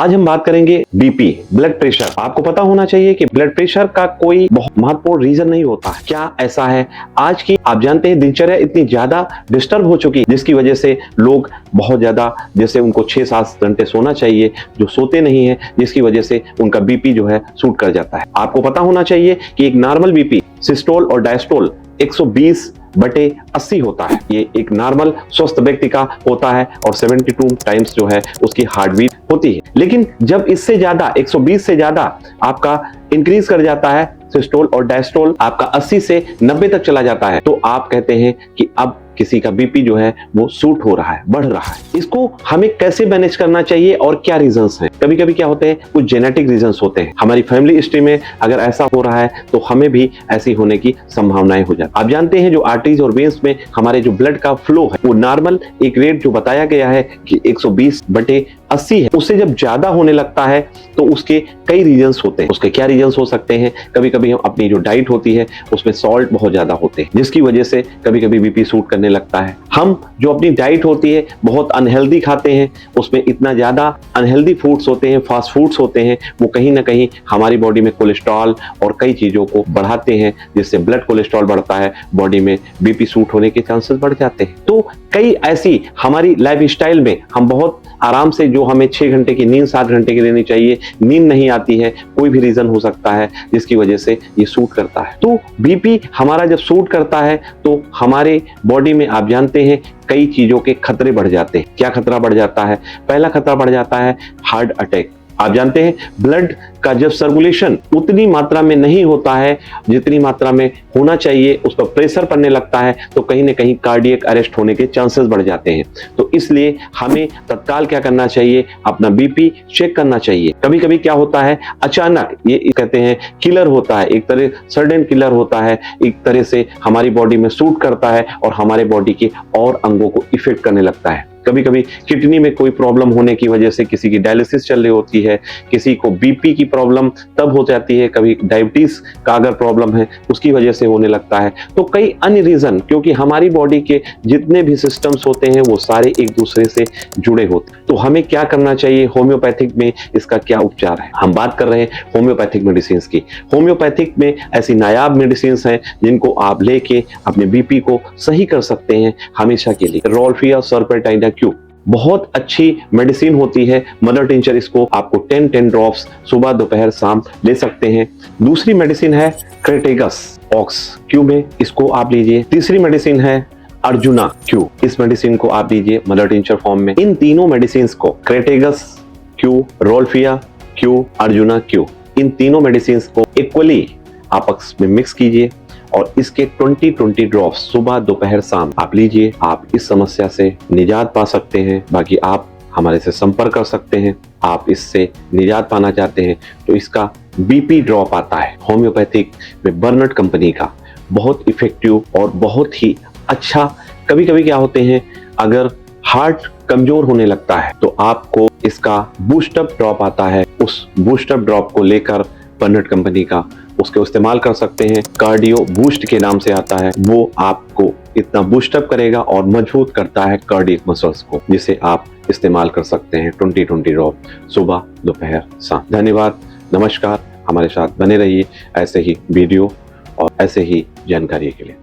आज हम बात करेंगे बीपी, ब्लड प्रेशर। आपको पता होना चाहिए कि ब्लड प्रेशर का कोई बहुत महत्वपूर्ण रीजन नहीं होता है। क्या ऐसा है आज की, आप जानते हैं दिनचर्या इतनी ज्यादा डिस्टर्ब हो चुकी है जिसकी वजह से लोग बहुत ज्यादा, जैसे उनको 6-7 घंटे सोना चाहिए, जो सोते नहीं है, जिसकी वजह से उनका बीपी जो है शूट कर जाता है। आपको पता होना चाहिए कि एक नॉर्मल बीपी, सिस्टोल और डायस्टोल 120/80 होता है। ये एक नॉर्मल स्वस्थ व्यक्ति का होता है और 72 टाइम्स जो है उसकी हार्ट बीट होती है। लेकिन जब इससे ज्यादा 120 से ज्यादा आपका इंक्रीज कर जाता है सिस्टोल और डायस्टोल, आपका 80 से 90 तक चला जाता है, तो आप कहते हैं कि अब किसी का बीपी जो है वो शूट हो रहा है, बढ़ रहा है। इसको हमें कैसे मैनेज करना चाहिए और क्या रीजंस हैं? कभी कभी क्या होते हैं, कुछ जेनेटिक रीजंस होते हैं। हमारी फैमिली हिस्ट्री में अगर ऐसा हो रहा है तो हमें भी ऐसी होने की संभावनाएं हो जाती। आप जानते हैं जो आर्टरीज और वेन्स में हमारे जो ब्लड का फ्लो है वो नॉर्मल एक रेट जो बताया गया है कि 120/80 है, उससे जब ज्यादा होने लगता है तो उसके कई रीजंस होते हैं। उसके क्या रीजंस हो सकते हैं? कभी कभी हम अपनी जो डाइट होती है उसमें सॉल्ट बहुत ज्यादा होते हैं जिसकी वजह से कभी कभी बीपी शूट करने लगता है। हम जो अपनी डाइट होती है बहुत अनहेल्दी खाते हैं, उसमें इतना ज्यादा अनहेल्दी फूड्स होते हैं, फास्ट फूड्स होते हैं, वो कहीं ना कहीं हमारी बॉडी में कोलेस्ट्रॉल और कई चीजों को बढ़ाते हैं, जिससे ब्लड कोलेस्ट्रॉल बढ़ता है, बॉडी में बीपी शूट होने के चांसेस बढ़ जाते हैं। तो कई ऐसी हमारी लाइफस्टाइल में हम बहुत आराम से, जो हमें 6 घंटे की नींद 7 घंटे की लेनी चाहिए, नींद नहीं आती है, कोई भी रीजन हो सकता है जिसकी वजह से ये सूट करता है। तो बीपी हमारा जब सूट करता है तो हमारे बॉडी में, आप जानते हैं, कई चीजों के खतरे बढ़ जाते हैं। क्या खतरा बढ़ जाता है? पहला खतरा बढ़ जाता है हार्ट अटैक। आप जानते हैं ब्लड का जब सर्कुलेशन उतनी मात्रा में नहीं होता है जितनी मात्रा में होना चाहिए, उस पर प्रेशर पड़ने लगता है तो कहीं ना कहीं कार्डियक अरेस्ट होने के चांसेस बढ़ जाते हैं। तो इसलिए हमें तत्काल क्या करना चाहिए? अपना बीपी चेक करना चाहिए। कभी कभी क्या होता है, अचानक, ये कहते हैं किलर होता है, एक तरह सडन किलर होता है, एक तरह से हमारी बॉडी में सूट करता है और हमारे बॉडी के और अंगों को इफेक्ट करने लगता है। कभी कभी किडनी में कोई प्रॉब्लम होने की वजह से किसी की डायलिसिस चल रही होती है, किसी को बीपी की प्रॉब्लम तब हो जाती है, कभी डायबिटीज का अगर प्रॉब्लम है उसकी वजह से होने लगता है। तो कई अन्य रीजन, क्योंकि हमारी बॉडी के जितने भी सिस्टम्स होते हैं वो सारे एक दूसरे से जुड़े होते हैं। तो हमें क्या करना चाहिए? होम्योपैथिक में इसका क्या उपचार है? हम बात कर रहे हैं होम्योपैथिक मेडिसिन की। होम्योपैथिक में ऐसी नायाब मेडिसिन हैं जिनको आप लेके अपने बीपी को सही कर सकते हैं हमेशा के लिए। रोल्फिया सर्पेंटाइना क्यूब बहुत अच्छी मेडिसिन होती है। मदर टिंचर, इसको आपको 10 ड्रॉप्स सुबह दोपहर शाम ले सकते हैं। दूसरी मेडिसिन है क्रेटेगस ऑक्स क्यूब है, इसको आप लीजिए। तीसरी मेडिसिन है अर्जुना क्यू, इस मेडिसिन को आप लीजिए मदर टिंचर फॉर्म में। इन तीनों मेडिसिन को, crataegus Q, rauwolfia Q, arjuna Q, इन तीनों मेडिसिन को इक्वली आपस में मिक्स कीजिए और इसके 20 ड्रॉप्स सुबह दोपहर शाम आप लीजिए। आप इस समस्या से निजात पा सकते हैं। बाकी आप हमारे से संपर्क कर सकते हैं। आप इससे निजात पाना चाहते हैं तो इसका बीपी ड्रॉप आता है होम्योपैथिक में, बर्नट कंपनी का, बहुत इफेक्टिव और बहुत ही अच्छा। कभी कभी क्या होते हैं, अगर हार्ट कमजोर होने लगता है तो आपको इसका बूस्टअप ड्रॉप आता है, उस बूस्टअप ड्रॉप को लेकर बर्नट कंपनी का उसके इस्तेमाल कर सकते हैं। कार्डियो बूस्ट के नाम से आता है, वो आपको इतना बूस्टअप करेगा और मजबूत करता है कार्डियक मसल्स को, जिसे आप इस्तेमाल कर सकते हैं 20 ड्रॉप सुबह दोपहर शाम। धन्यवाद, नमस्कार। हमारे साथ बने रहिए ऐसे ही वीडियो और ऐसे ही जानकारी के लिए।